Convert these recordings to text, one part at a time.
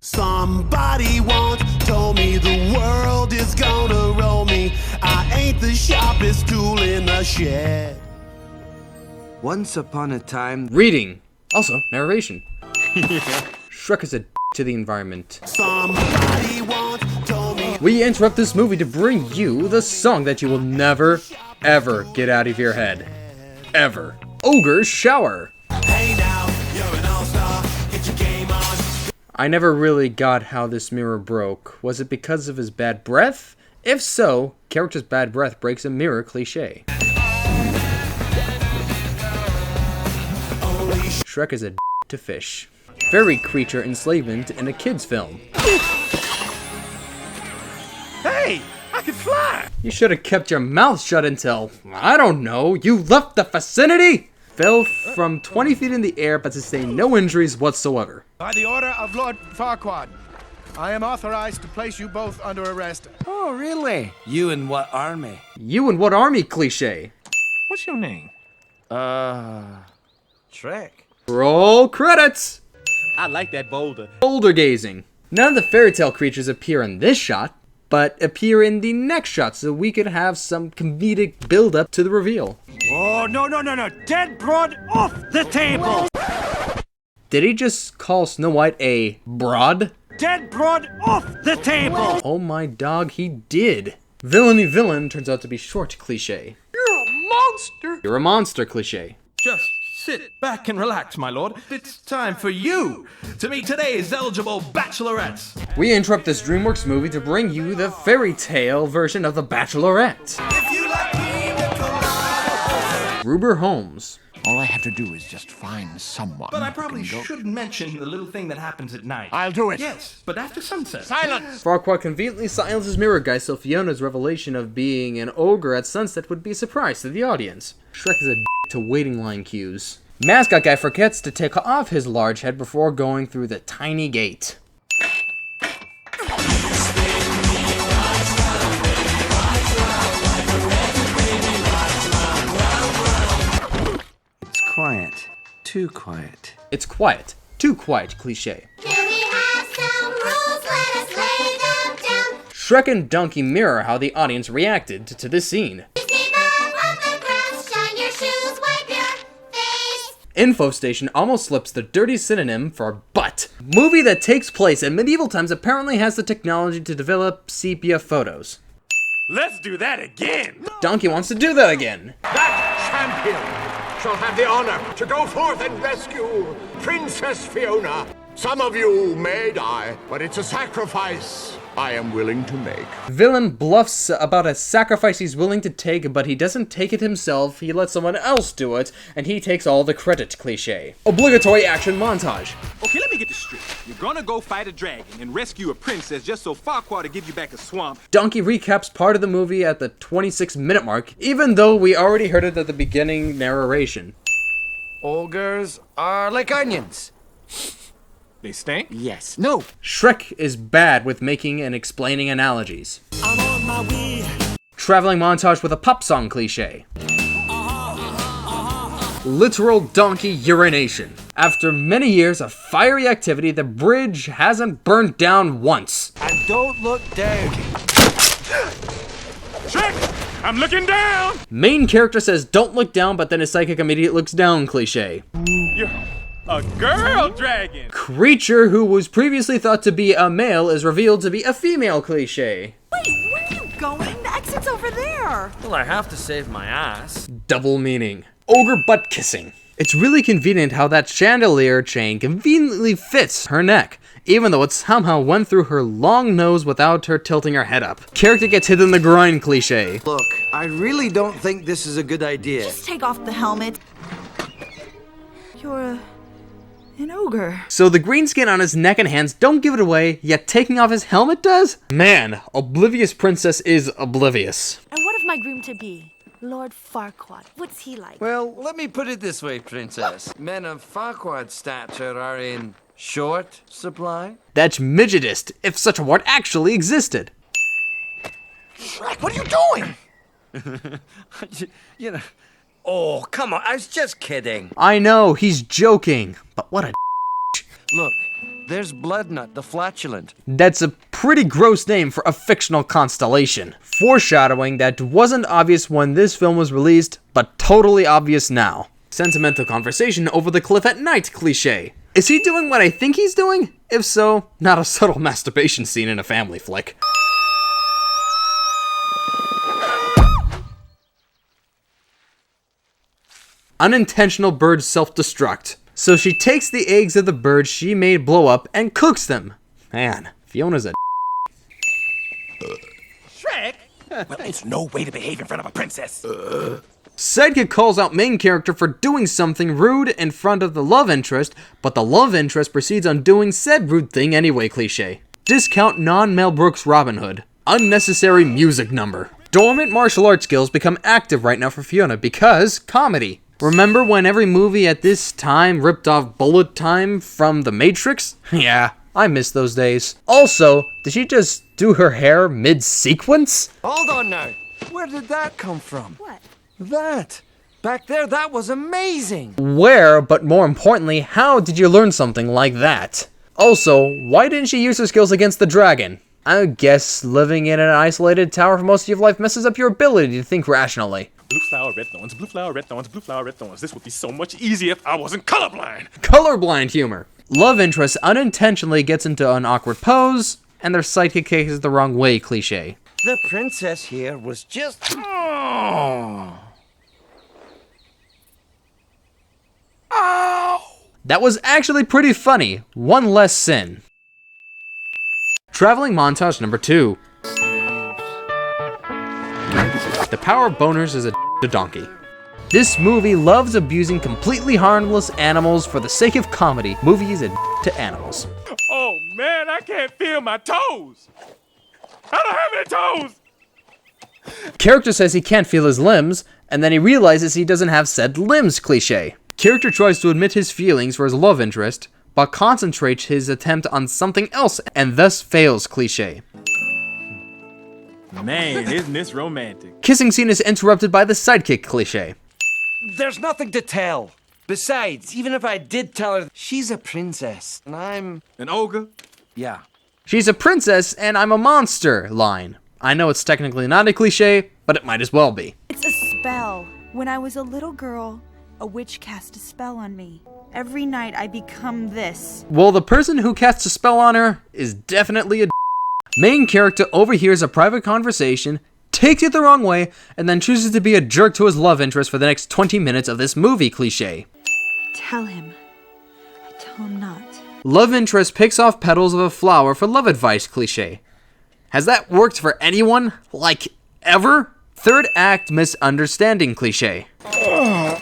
Somebody once told me the world is gonna roll me. I ain't the sharpest tool in the shed. Once upon a time... Reading. Also, narration. Shrek is a to the environment. Somebody once told me... We interrupt this movie to bring you the song that you will never, ever get out of your head. Ever. Ogre Shower. Hey now, you're an all-star. Get your game on. I never really got how this mirror broke. Was it because of his bad breath? If so, character's bad breath breaks a mirror cliché. Shrek is a to fish. Fairy creature enslavement in a kid's film. Hey, I can fly! You should have kept your mouth shut until, I don't know, you left the vicinity? Fell from 20 feet in the air but sustained no injuries whatsoever. By the order of Lord Farquaad, I am authorized to place you both under arrest. Oh, really? You in what army? You and what army cliché? What's your name? Shrek. Roll credits! I like that boulder. Boulder gazing. None of the fairy tale creatures appear in this shot, but appear in the next shot so we could have some comedic build up to the reveal. Oh, no. Dead broad off the table! Did he just call Snow White a broad? Dead broad off the table! Oh my dog, he did. Villainy villain turns out to be short cliché. You're a monster! You're a monster cliché. Just sit back and relax, my lord. It's time for you to meet today's eligible bachelorettes. We interrupt this DreamWorks movie to bring you the fairy tale version of The Bachelorette. Gruber Holmes. All I have to do is just find someone. But I who probably can go- should mention the little thing that happens at night. I'll do it. Yes, but after sunset. Silence! Farquaad conveniently silences Mirror Guy so Fiona's revelation of being an ogre at sunset would be a surprise to the audience. Shrek is a to waiting line cues. Mascot Guy forgets to take off his large head before going through the tiny gate. It's quiet. Too quiet. It's quiet. Too quiet cliché. Can we have some rules? Let us lay them down. Shrek and Donkey mirror how the audience reacted to this scene. Sneak off on the grass, shine your shoes, wipe your face. Info Station almost slips the dirty synonym for butt. Movie that takes place in medieval times apparently has the technology to develop sepia photos. Let's do that again! Donkey wants to do that again. That champion shall have the honor to go forth and rescue Princess Fiona. Some of you may die, but it's a sacrifice I am willing to make. Villain bluffs about a sacrifice he's willing to take, but he doesn't take it himself, he lets someone else do it, and he takes all the credit cliché. Obligatory action montage. Okay, let me get this straight. You're gonna go fight a dragon and rescue a princess just so Farquaad to give you back a swamp. Donkey recaps part of the movie at the 26-minute mark, even though we already heard it at the beginning narration. Ogres are like onions. They stink? Yes. No. Shrek is bad with making and explaining analogies. I'm on my way. Traveling montage with a pop song cliché. Literal donkey urination. After many years of fiery activity, the bridge hasn't burned down once. And don't look down. Shrek! I'm looking down! Main character says don't look down, but then his psychic immediately looks down cliché. You're a girl dragon! Creature who was previously thought to be a male is revealed to be a female cliché. Wait, where are you going? The exit's over there. Well, I have to save my ass. Double meaning. Ogre butt kissing. It's really convenient how that chandelier chain conveniently fits her neck, even though it somehow went through her long nose without her tilting her head up. Character gets hit in the groin cliché. Look, I really don't think this is a good idea. Just take off the helmet. You're an ogre. So the green skin on his neck and hands don't give it away, yet taking off his helmet does? Man, Oblivious Princess is oblivious. And what if my groom-to-be, Lord Farquaad, what's he like? Well, let me put it this way, Princess. Men of Farquaad's stature are in short supply. That's midgetist, if such a word actually existed. Shrek, what are you doing? You know. Oh, come on. I was just kidding. I know, he's joking, but what a Look, There's Bloodnut, the flatulent. That's a pretty gross name for a fictional constellation. Foreshadowing that wasn't obvious when this film was released, but totally obvious now. Sentimental conversation over the cliff at night cliché. Is he doing what I think he's doing? If so, not a subtle masturbation scene in a family flick. Unintentional bird self-destruct. So she takes the eggs of the bird she made blow up and cooks them. Man, Fiona's a Shrek? Well, it's no way to behave in front of a princess. Sidekick calls out main character for doing something rude in front of the love interest, but the love interest proceeds on doing said rude thing anyway cliché. Discount non-Mel Brooks Robin Hood. Unnecessary music number. Dormant martial arts skills become active right now for Fiona because comedy. Remember when every movie at this time ripped off bullet time from The Matrix? Yeah, I miss those days. Also, did she just do her hair mid-sequence? Hold on now. Where did that come from? What? That. Back there, that was amazing. Where, but more importantly, how did you learn something like that? Also, why didn't she use her skills against the dragon? I guess living in an isolated tower for most of your life messes up your ability to think rationally. Blue flower, red thorns, blue flower, red thorns, blue flower, red thorns. This would be so much easier if I wasn't colorblind. Colorblind humor. Love interest unintentionally gets into an awkward pose, and their sidekick takes it the wrong way cliché. The princess here was just... Oh. That was actually pretty funny. One less sin. Traveling montage number 2. The power of boners is a donkey. This movie loves abusing completely harmless animals for the sake of comedy. Movie is a to animals. Oh man, I can't feel my toes. I don't have any toes. Character says he can't feel his limbs, and then he realizes he doesn't have said limbs cliché. Character tries to admit his feelings for his love interest, but concentrates his attempt on something else and thus fails cliché. Man, isn't this romantic? Kissing scene is interrupted by the sidekick cliché. There's nothing to tell. Besides, even if I did tell her, she's a princess, and I'm... An ogre? Yeah. She's a princess and I'm a monster line. I know it's technically not a cliché, but it might as well be. It's a spell. When I was a little girl, a witch cast a spell on me. Every night I become this. Well, the person who casts a spell on her is definitely a Main character overhears a private conversation, takes it the wrong way, and then chooses to be a jerk to his love interest for the next 20 minutes of this movie cliché. Tell him. I tell him not. Love interest picks off petals of a flower for love advice cliché. Has that worked for anyone? Like, ever? Third act misunderstanding cliché.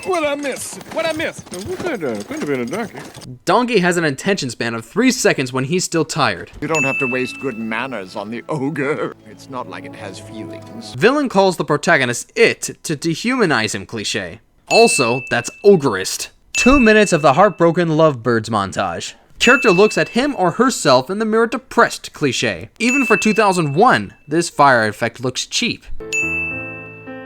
What I miss? What I miss? Could have been a donkey. Donkey has an attention span of 3 seconds when he's still tired. You don't have to waste good manners on the ogre. It's not like it has feelings. Villain calls the protagonist it to dehumanize him cliché. Also, that's ogreist. 2 minutes of the heartbroken lovebirds montage. Character looks at him or herself in the mirror depressed cliché. Even for 2001, this fire effect looks cheap.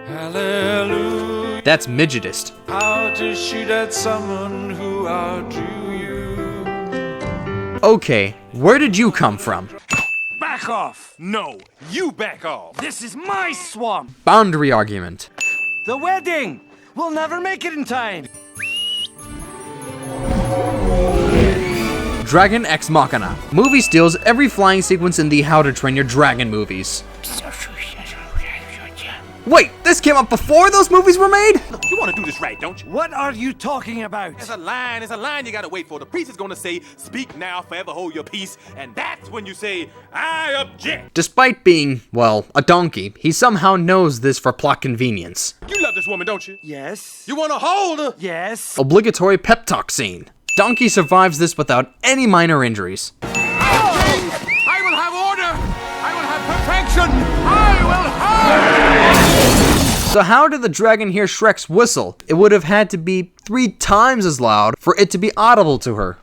Hallelujah. That's midgetist. How to shoot at someone who outdrew you. Okay, where did you come from? Back off! No, you back off! This is my swamp! Boundary argument. The wedding! We'll never make it in time! Dragon Ex Machina. Movie steals every flying sequence in the How to Train Your Dragon movies. Wait, this came out before those movies were made? You want to do this right, don't you? What are you talking about? There's a line you gotta wait for. The priest is gonna say, speak now, forever hold your peace, and that's when you say, I object. Despite being, well, a donkey, he somehow knows this for plot convenience. You love this woman, don't you? Yes. You wanna hold her? Yes. Obligatory pep talk scene. Donkey survives this without any minor injuries. I will have order! I will have perfection! I will have... So how did the dragon hear Shrek's whistle? It would have had to be 3 times as loud for it to be audible to her.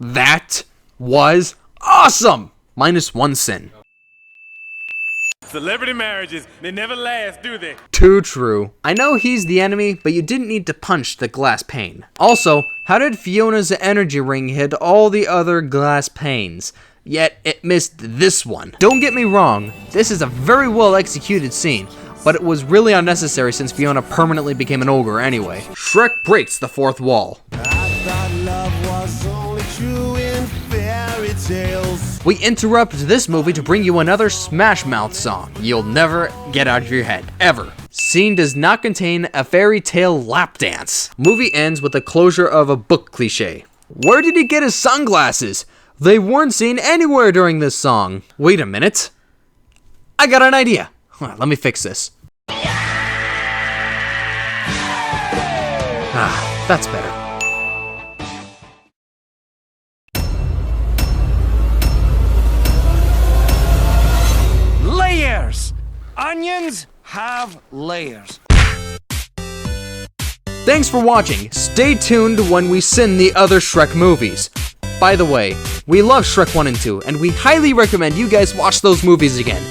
That was awesome! -1 sin. Celebrity marriages, they never last, do they? Too true. I know he's the enemy, but you didn't need to punch the glass pane. Also, how did Fiona's energy ring hit all the other glass panes, yet it missed this one? Don't get me wrong, this is a very well executed scene, but it was really unnecessary since Fiona permanently became an ogre anyway. Shrek breaks the fourth wall. I thought love was only true in fairy tales. We interrupt this movie to bring you another Smash Mouth song you'll never get out of your head, ever. Scene does not contain a fairy tale lap dance. Movie ends with the closure of a book cliché. Where did he get his sunglasses? They weren't seen anywhere during this song. Wait a minute. I got an idea. Let me fix this. Ah, that's better. Layers! Onions have layers. Thanks for watching. Stay tuned when we sin the other Shrek movies. By the way, we love Shrek 1 and 2, and we highly recommend you guys watch those movies again.